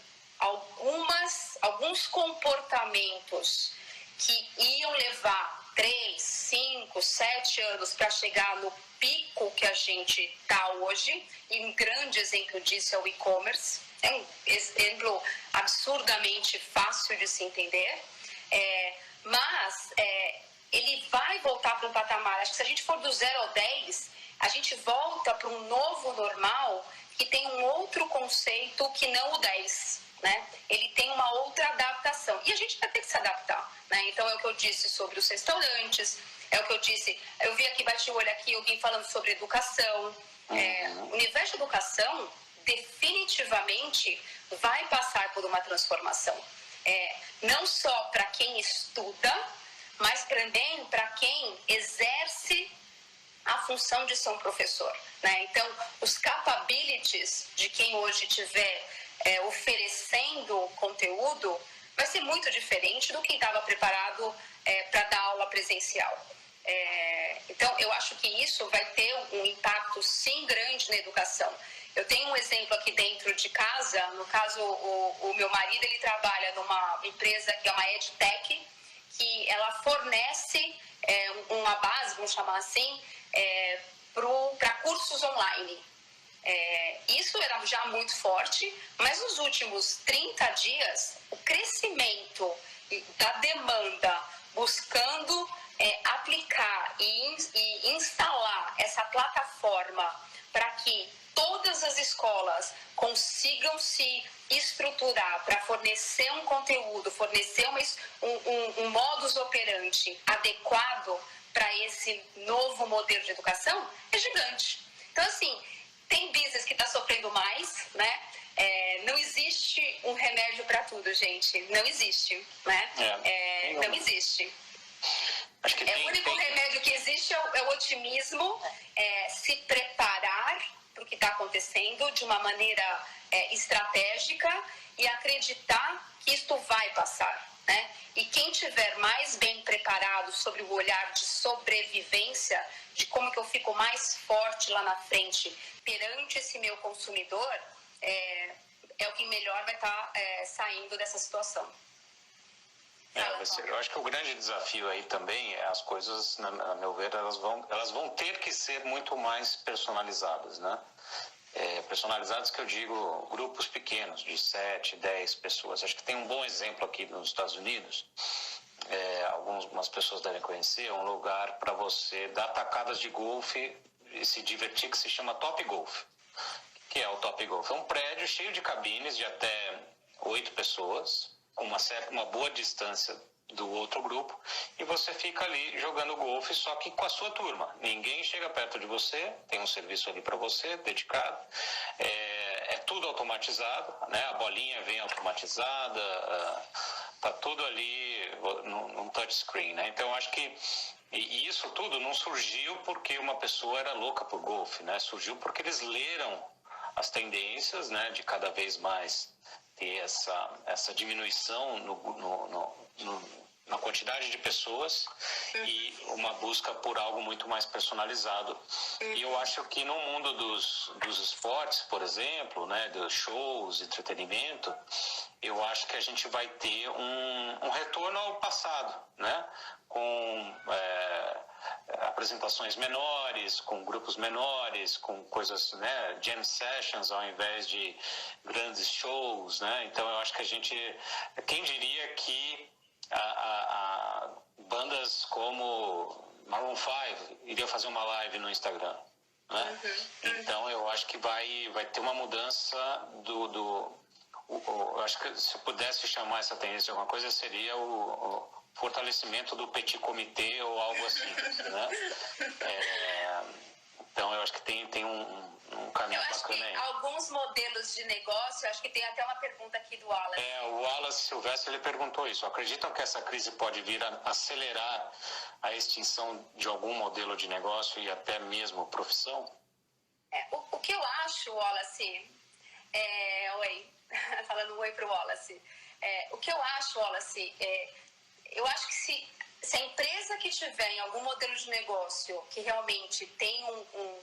alguns comportamentos que iam levar 3, 5, 7 anos para chegar no pico que a gente está hoje, e um grande exemplo disso é o e-commerce. É um exemplo absurdamente fácil de se entender, mas ele vai voltar para um patamar. Acho que se a gente for do 0 ao 10, a gente volta para um novo normal que tem um outro conceito que não o 10, né? Ele tem uma outra adaptação e a gente vai ter que se adaptar, né? Então é o que eu disse sobre os restaurantes, é o que eu disse, eu vi aqui, bati o olho aqui, alguém falando sobre educação. O universo de educação definitivamente vai passar por uma transformação, não só para quem estuda, mas também para quem exerce a função de ser um professor, né? Então, os capabilities de quem hoje estiver oferecendo conteúdo vai ser muito diferente do que estava preparado para dar aula presencial. Então, eu acho que isso vai ter um impacto, sim, grande na educação. Eu tenho um exemplo aqui dentro de casa. No caso, o meu marido, ele trabalha numa empresa que é uma EdTech, que ela fornece uma base, vamos chamar assim, para cursos online. Isso era já muito forte, mas nos últimos 30 dias, o crescimento da demanda buscando aplicar e instalar essa plataforma para que todas as escolas consigam se estruturar para fornecer um conteúdo, fornecer um modus operandi adequado para esse novo modelo de educação, é gigante. Então, assim, tem business que está sofrendo mais, né? Não existe um remédio para tudo, gente. Não existe, né? Não existe. Acho que o único remédio que existe é o otimismo, se preparar para o que está acontecendo de uma maneira estratégica e acreditar que isto vai passar. né? E quem tiver mais bem preparado sobre o olhar de sobrevivência, de como que eu fico mais forte lá na frente perante esse meu consumidor, é o que melhor vai estar saindo dessa situação. Eu acho que o grande desafio aí também é as coisas, a meu ver, elas vão ter que ser muito mais personalizadas, né? Personalizados que eu digo grupos pequenos, de 7, 10 pessoas. Acho que tem um bom exemplo aqui nos Estados Unidos, algumas pessoas devem conhecer, um lugar para você dar tacadas de golfe e se divertir, que se chama Top Golf. O que é o Top Golf? É um prédio cheio de cabines de até 8 pessoas, com uma boa distância do outro grupo, e você fica ali jogando golfe, só que com a sua turma. Ninguém chega perto de você, tem um serviço ali para você, dedicado. É tudo automatizado, né? A bolinha vem automatizada, tá tudo ali num touchscreen, né? Então, acho que e isso tudo não surgiu porque uma pessoa era louca por golfe, né? Surgiu porque eles leram as tendências, né, de cada vez mais ter essa diminuição na quantidade de pessoas e uma busca por algo muito mais personalizado. E eu acho que no mundo dos esportes, por exemplo, né, dos shows, entretenimento, eu acho que a gente vai ter um retorno ao passado, né, com apresentações menores, com grupos menores, com coisas, né, jam sessions ao invés de grandes shows, né? Então eu acho que quem diria que bandas como Maroon 5 iriam fazer uma live no Instagram, né? Então eu acho que vai ter uma mudança eu acho que se eu pudesse chamar essa tendência de alguma coisa seria o fortalecimento do petit comité ou algo assim, né? Então eu acho que tem um caminho bacana aí. Alguns modelos de negócio, acho que tem até uma pergunta aqui do Wallace. O Wallace Silvestre, ele perguntou isso. Acreditam que essa crise pode vir a acelerar a extinção de algum modelo de negócio e até mesmo profissão? O que eu acho, Wallace, oi, falando oi pro Wallace. O que eu acho, Wallace, eu acho que se a empresa que tiver em algum modelo de negócio que realmente tem um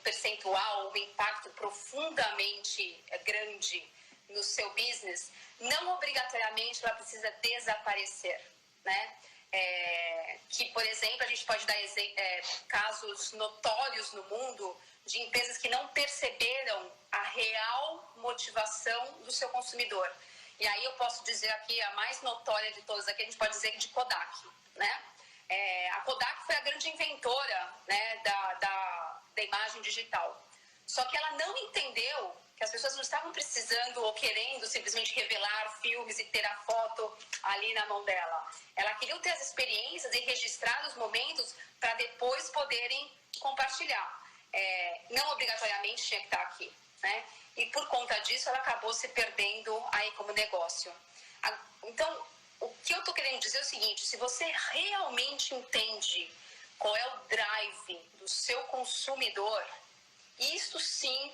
percentual, um impacto profundamente grande no seu business, não obrigatoriamente ela precisa desaparecer, né? Que, por exemplo, a gente pode dar casos notórios no mundo de empresas que não perceberam a real motivação do seu consumidor. E aí eu posso dizer aqui, a mais notória de todas aqui, a gente pode dizer de Kodak, né? A Kodak foi a grande inventora, né, da imagem digital. Só que ela não entendeu que as pessoas não estavam precisando ou querendo simplesmente revelar filmes e ter a foto ali na mão dela. Ela queria ter as experiências e registrar os momentos para depois poderem compartilhar. Não obrigatoriamente tinha que estar aqui, né? E por conta disso ela acabou se perdendo aí como negócio. Então, o que eu estou querendo dizer é o seguinte: se você realmente entende qual é o drive do seu consumidor, isso sim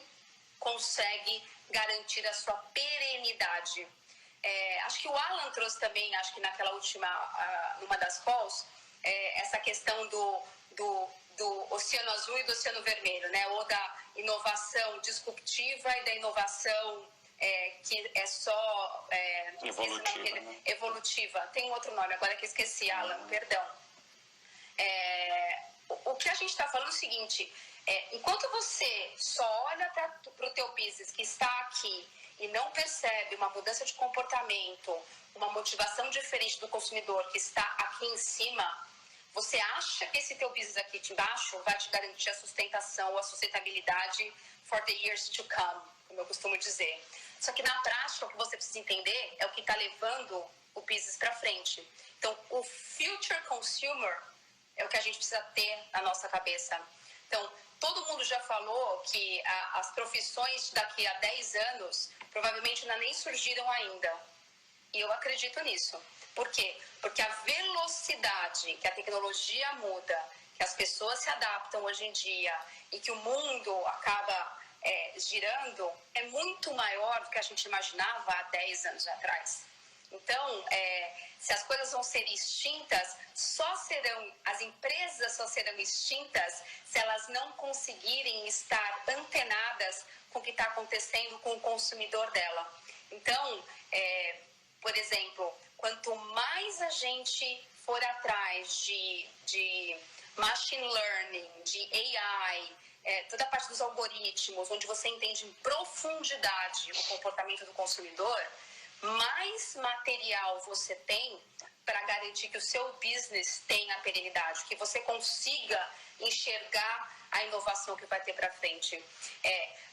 consegue garantir a sua perenidade. Acho que o Alan trouxe também, acho que naquela última, numa das calls, essa questão do oceano azul e do oceano vermelho, né? Ou da inovação disruptiva e da inovação que é só evolutiva. Tem um outro nome, agora que esqueci, Alan, perdão. O que a gente está falando é o seguinte: enquanto você só olha para o teu business que está aqui e não percebe uma mudança de comportamento, uma motivação diferente do consumidor que está aqui em cima, você acha que esse teu business aqui de baixo vai te garantir a sustentação ou a sustentabilidade for the years to come, como eu costumo dizer. Só que na prática o que você precisa entender é o que está levando o business para frente. Então, o future consumer é o que a gente precisa ter na nossa cabeça. Então, todo mundo já falou que as profissões daqui a 10 anos provavelmente ainda nem surgiram ainda. E eu acredito nisso. Por quê? Porque a velocidade que a tecnologia muda, que as pessoas se adaptam hoje em dia e que o mundo acaba girando é muito maior do que a gente imaginava há 10 anos atrás. Então, Se as coisas vão ser extintas, as empresas só serão extintas se elas não conseguirem estar antenadas com o que está acontecendo com o consumidor dela. Então, por exemplo, quanto mais a gente for atrás de machine learning, de AI, toda a parte dos algoritmos, onde você entende em profundidade o comportamento do consumidor, mais material você tem para garantir que o seu business tenha perenidade, que você consiga enxergar a inovação que vai ter para frente.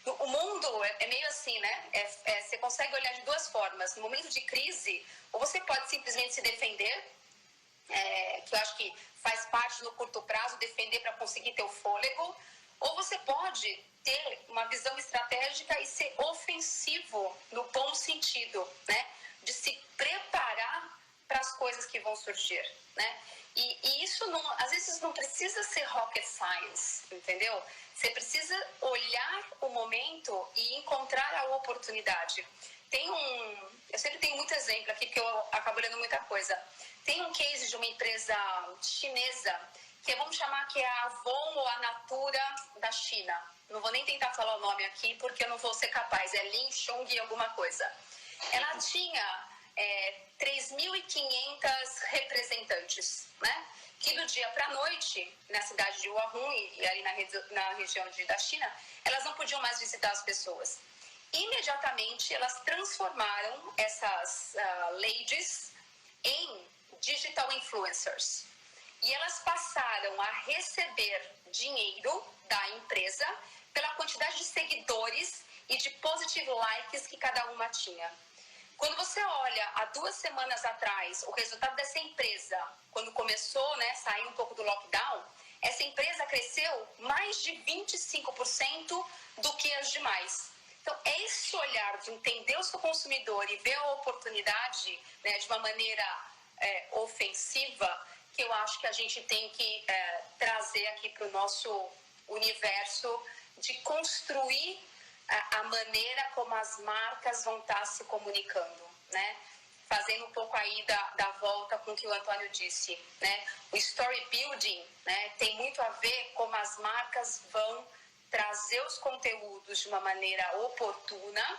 O mundo é meio assim, né? Você consegue olhar de duas formas. No momento de crise, ou você pode simplesmente se defender, que eu acho que faz parte no curto prazo, defender para conseguir ter o fôlego, ou você pode ter uma visão estratégica e ser ofensivo no bom sentido, né? De se preparar para as coisas que vão surgir, né? E isso, às vezes, não precisa ser rocket science, entendeu? Você precisa olhar o momento e encontrar a oportunidade. Eu sempre tenho muito exemplo aqui, porque eu acabo lendo muita coisa. Tem um case de uma empresa chinesa, vamos chamar que é a Avon ou a Natura da China. Não vou nem tentar falar o nome aqui, porque eu não vou ser capaz. É Lin Chong alguma coisa. Ela tinha 3.500 representantes, né? Que do dia para a noite, na cidade de Wuhan e ali na região da China, elas não podiam mais visitar as pessoas. Imediatamente, elas transformaram essas ladies em digital influencers. E elas passaram a receber dinheiro da empresa pela quantidade de seguidores e de positive likes que cada uma tinha. Quando você olha, há 2 semanas atrás, o resultado dessa empresa, quando começou, né, sair um pouco do lockdown, essa empresa cresceu mais de 25% do que as demais. Então, é esse olhar de entender o seu consumidor e ver a oportunidade, né, de uma maneira ofensiva, que eu acho que a gente tem que trazer aqui para o nosso universo de construir a maneira como as marcas vão estar se comunicando, né? Fazendo um pouco aí da volta com o que o Antônio disse, né? O story building, né, tem muito a ver como as marcas vão trazer os conteúdos de uma maneira oportuna,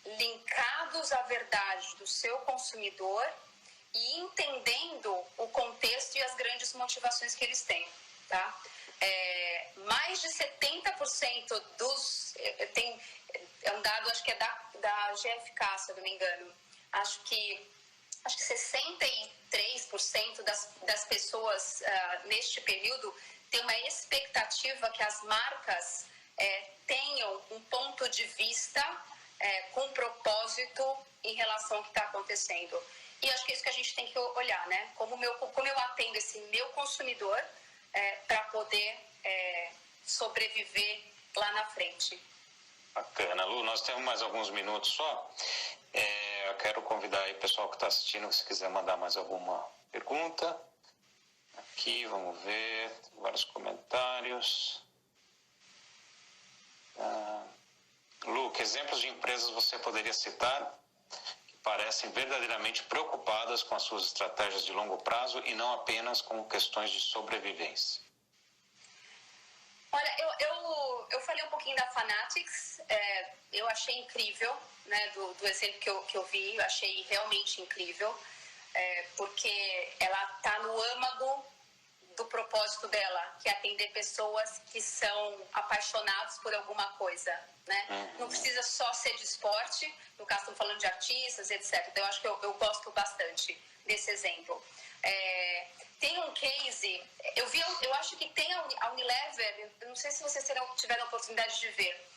linkados à verdade do seu consumidor e entendendo o contexto e as grandes motivações que eles têm, tá? Mais de 70% é um dado, acho que é da GfK, se eu não me engano. Acho que 63% das pessoas neste período tem uma expectativa que as marcas tenham um ponto de vista com propósito em relação ao que está acontecendo. E acho que é isso que a gente tem que olhar, né? Como eu atendo esse meu consumidor para poder sobreviver lá na frente. Bacana. Lu, nós temos mais alguns minutos só. Eu quero convidar aí o pessoal que está assistindo, se quiser mandar mais alguma pergunta. Aqui, vamos ver, vários comentários. Lu, que exemplos de empresas você poderia citar que parecem verdadeiramente preocupadas com as suas estratégias de longo prazo e não apenas com questões de sobrevivência? Olha, eu falei um pouquinho da Fanatics, eu achei incrível, né, do exemplo que eu vi, eu achei realmente incrível, porque ela está no âmago do propósito dela, que é atender pessoas que são apaixonadas por alguma coisa, né? Uhum. Não precisa só ser de esporte, no caso estamos falando de artistas, etc. Então eu acho que eu gosto bastante desse exemplo. Tem um case, eu acho que tem a Unilever, eu não sei se vocês tiveram a oportunidade de ver.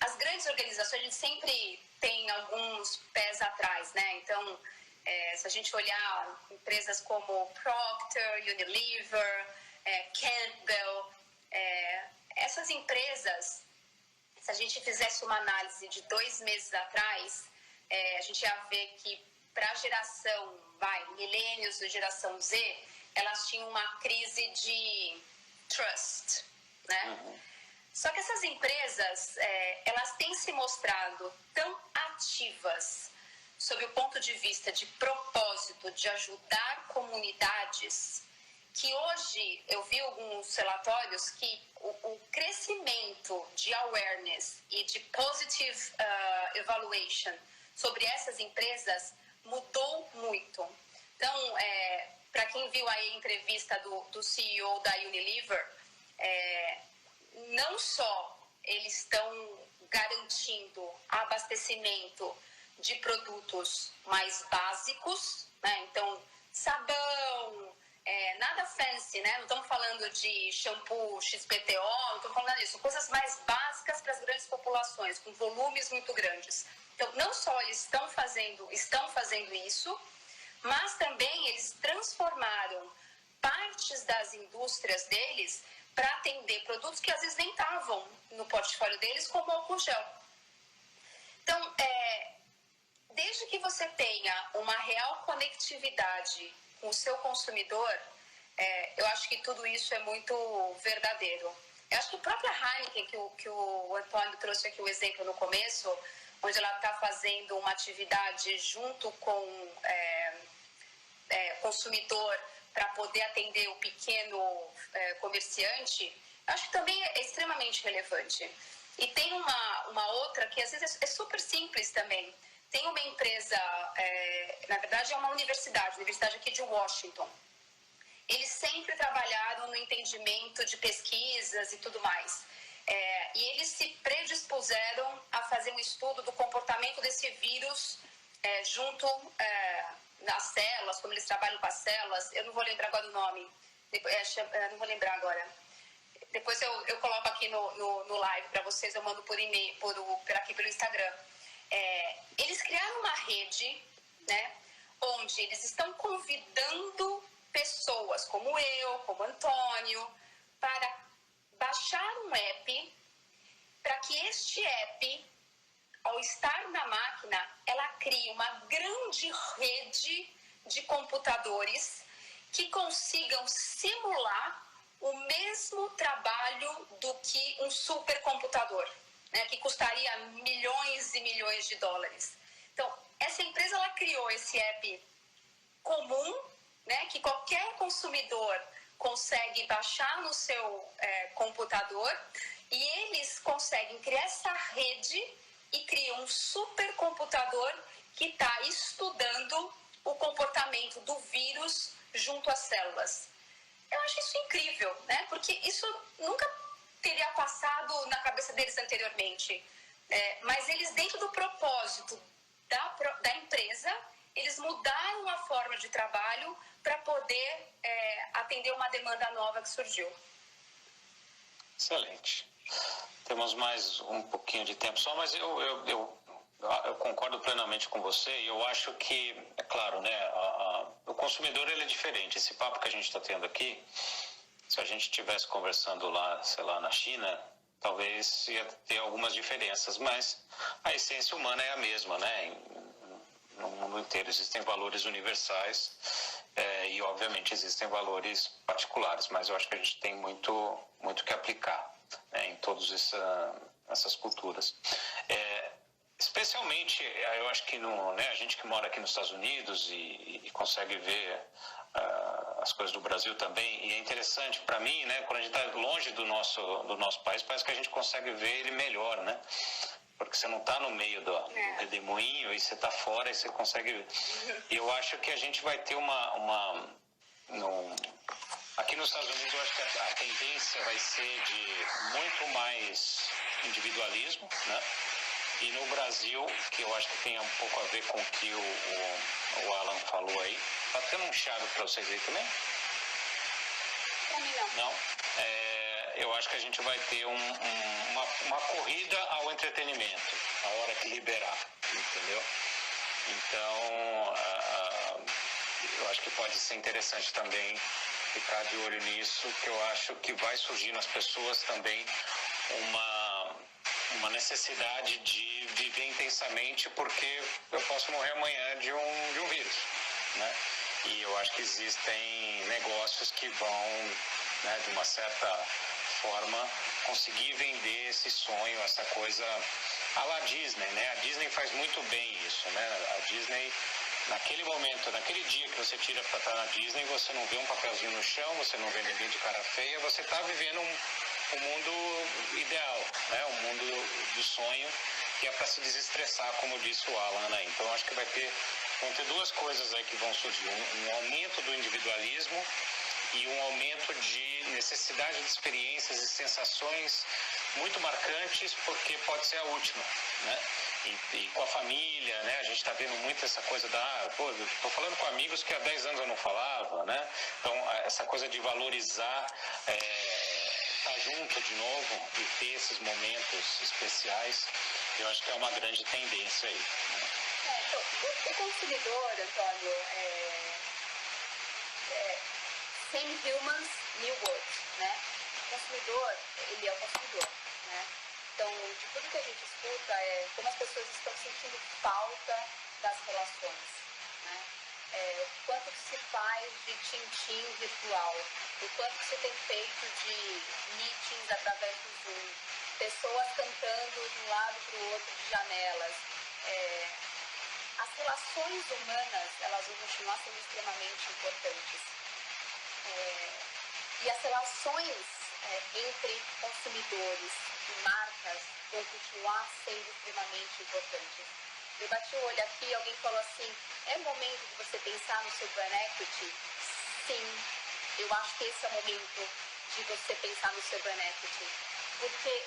As grandes organizações, a gente sempre tem alguns pés atrás, né? Então, se a gente olhar empresas como Procter, Unilever, Campbell, essas empresas, se a gente fizesse uma análise de 2 meses atrás, a gente ia ver que para a geração, millennials da geração Z, elas tinham uma crise de trust, né? Uhum. Só que essas empresas, elas têm se mostrado tão ativas sob o ponto de vista de propósito, de ajudar comunidades, que hoje eu vi alguns relatórios que o crescimento de awareness e de positive evaluation sobre essas empresas mudou muito. Então, para quem viu aí a entrevista do CEO da Unilever, não só eles estão garantindo abastecimento de produtos mais básicos, né? Então, sabão, nada fancy, né? Não estamos falando de shampoo XPTO, não estamos falando disso, coisas mais básicas para as grandes populações, com volumes muito grandes. Então, não só eles estão fazendo isso, mas também eles transformaram partes das indústrias deles para atender produtos que às vezes nem estavam no portfólio deles, como álcool gel. Então, desde que você tenha uma real conectividade com o seu consumidor, eu acho que tudo isso é muito verdadeiro. Eu acho que a própria Heineken, que o Antônio trouxe aqui o exemplo no começo, onde ela está fazendo uma atividade junto com consumidor para poder atender o pequeno comerciante, acho que também é extremamente relevante. E tem uma outra que às vezes é super simples também. Tem uma empresa, na verdade é uma universidade aqui de Washington. Eles sempre trabalharam no entendimento de pesquisas e tudo mais. E eles se predispuseram a fazer um estudo do comportamento desse vírus junto nas células, como eles trabalham com as células. Eu não vou lembrar agora o nome, não vou lembrar agora. Depois eu coloco aqui no live para vocês, eu mando por e-mail, aqui pelo Instagram. Eles criaram uma rede, né, onde eles estão convidando pessoas como eu, como Antônio, para baixar um app, para que este app, ao estar na máquina, ela crie uma grande rede de computadores que consigam simular o mesmo trabalho do que um supercomputador, né, que custaria milhões e milhões de dólares. Então, essa empresa ela criou esse app comum, né, que qualquer consumidor consegue baixar no seu computador, e eles conseguem criar essa rede e criam um supercomputador que está estudando o comportamento do vírus junto às células. Eu acho isso incrível, né? Porque isso nunca teria passado na cabeça deles anteriormente. Mas eles, dentro do propósito da empresa, eles mudaram a forma de trabalho para poder atender uma demanda nova que surgiu. Excelente. Temos mais um pouquinho de tempo só, mas eu concordo plenamente com você, e eu acho que, é claro, né, o consumidor ele é diferente. Esse papo que a gente está tendo aqui, se a gente estivesse conversando lá, sei lá, na China, talvez ia ter algumas diferenças, mas a essência humana é a mesma, né? No mundo inteiro existem valores universais e, obviamente, existem valores particulares, mas eu acho que a gente tem muito que aplicar, né, em todas essas culturas. Especialmente, eu acho que a gente que mora aqui nos Estados Unidos e consegue ver as coisas do Brasil também, e é interessante para mim, né, quando a gente está longe do nosso país, parece que a gente consegue ver ele melhor, né? Porque você não está no meio do redemoinho e você está fora e você consegue ver. E eu acho que a gente vai ter aqui nos Estados Unidos, eu acho que a tendência vai ser de muito mais individualismo, né? E no Brasil, que eu acho que tem um pouco a ver com o que o Alan falou aí. Tá tendo um chiado para vocês aí também? Para mim não. Não? Eu acho que a gente vai ter uma corrida ao entretenimento, a hora que liberar, entendeu? Então, eu acho que pode ser interessante também ficar de olho nisso, que eu acho que vai surgir nas pessoas também uma necessidade de viver intensamente, porque eu posso morrer amanhã de um vírus, né? E eu acho que existem negócios que vão, né, de uma certa forma, conseguir vender esse sonho, essa coisa à la Disney, né? A Disney faz muito bem isso, né? A Disney, naquele momento, naquele dia que você tira para estar na Disney, você não vê um papelzinho no chão, você não vê ninguém de cara feia, você está vivendo um mundo ideal, né? Um mundo do sonho, que é para se desestressar, como disse o Alan, né? Então, acho que vão ter duas coisas aí que vão surgir. Um aumento do individualismo e um aumento de necessidade de experiências e sensações muito marcantes, porque pode ser a última, né? E com a família, né? A gente está vendo muito essa coisa estou falando com amigos que há 10 anos eu não falava, né? Então, essa coisa de valorizar, estar junto de novo e ter esses momentos especiais, eu acho que é uma grande tendência aí. Então, o consumidor, Antônio, same humans, new words, né? O consumidor, ele é o consumidor, né? Então, de tudo que a gente escuta é como as pessoas estão sentindo falta das relações, né? O quanto que se faz de tintim virtual, o quanto que se tem feito de meetings através do Zoom, pessoas cantando de um lado para o outro de janelas. As relações humanas, elas vão continuar sendo extremamente importantes. E as relações entre consumidores e marcas vão continuar sendo extremamente importantes. Eu bati o olho aqui e alguém falou assim, é momento de você pensar no seu brand equity? Sim, eu acho que esse é o momento de você pensar no seu brand equity. Porque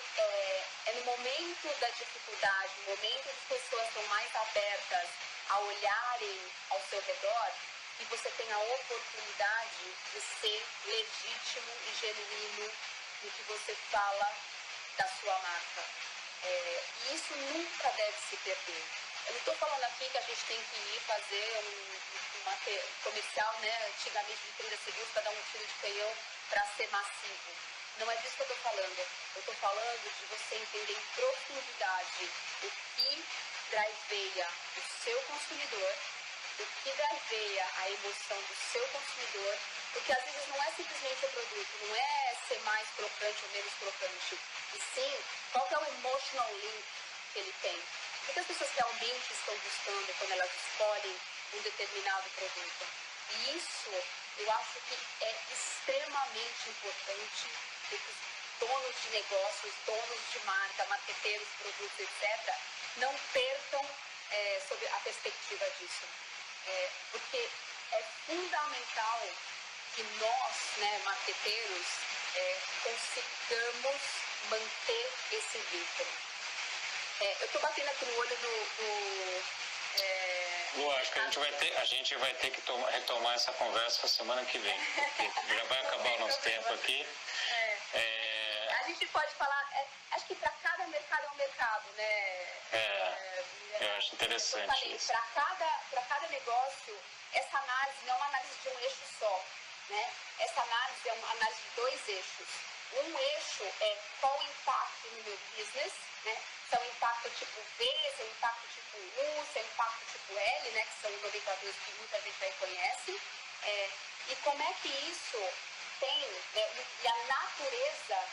é no momento da dificuldade, no momento em que as pessoas estão mais abertas a olharem ao seu redor, que você tem a oportunidade de ser legítimo e genuíno no que você fala da sua marca. E isso nunca deve se perder. Eu não estou falando aqui que a gente tem que ir fazer um comercial, né, antigamente de 30 segundos para dar um tiro de canhão para ser massivo. Não é disso que eu estou falando. Eu estou falando de você entender em profundidade o que driveia o seu consumidor, o que driveia a emoção do seu consumidor, porque às vezes não é simplesmente o produto, não é ser mais crocante ou menos crocante, e sim, qual que é o emotional link que ele tem. O que as pessoas realmente estão buscando quando elas escolhem um determinado produto. E isso, eu acho que é extremamente importante que os donos de negócios, donos de marca, marqueteiros, produtos, etc., não percam sobre a perspectiva disso. Porque é fundamental que nós, né, marqueteiros, consigamos manter esse vínculo. Eu estou batendo aqui no olho Lu, acho que a gente vai ter que retomar essa conversa semana que vem, porque já vai acabar o nosso tempo aqui. A gente pode falar, acho que para cada mercado é um mercado, né? Eu acho interessante isso. Para cada negócio, essa análise não é uma análise de um eixo só, né? Essa análise é uma análise de 2 eixos. Um eixo é qual o impacto no meu business, né? Se é um impacto tipo V, se é um impacto tipo U, se é um impacto tipo L, né? Que são nomenclaturas que muita gente aí conhece. E como é que isso tem, né? E a natureza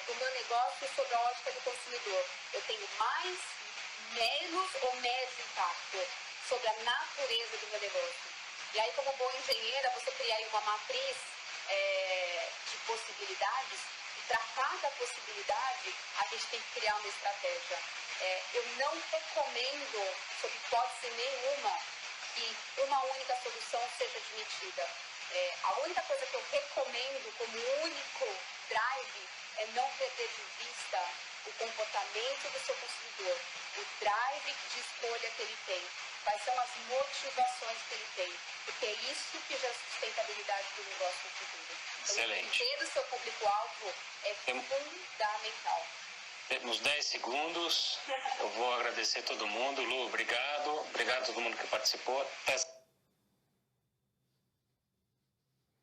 do meu negócio sob a ótica do consumidor. Eu tenho mais, menos ou médio impacto sobre a natureza do meu negócio. E aí, como boa engenheira, você cria aí uma matriz de possibilidades, e para cada possibilidade, a gente tem que criar uma estratégia. Eu não recomendo, sob hipótese nenhuma, que uma única solução seja admitida. A única coisa que eu recomendo como único drive é não perder de vista o comportamento do seu consumidor, o drive de escolha que ele tem, quais são as motivações que ele tem, porque é isso que gera sustentabilidade do negócio no futuro. Excelente. Entender o seu público-alvo é fundamental. Temos 10 segundos, eu vou agradecer todo mundo. Lu, obrigado a todo mundo que participou.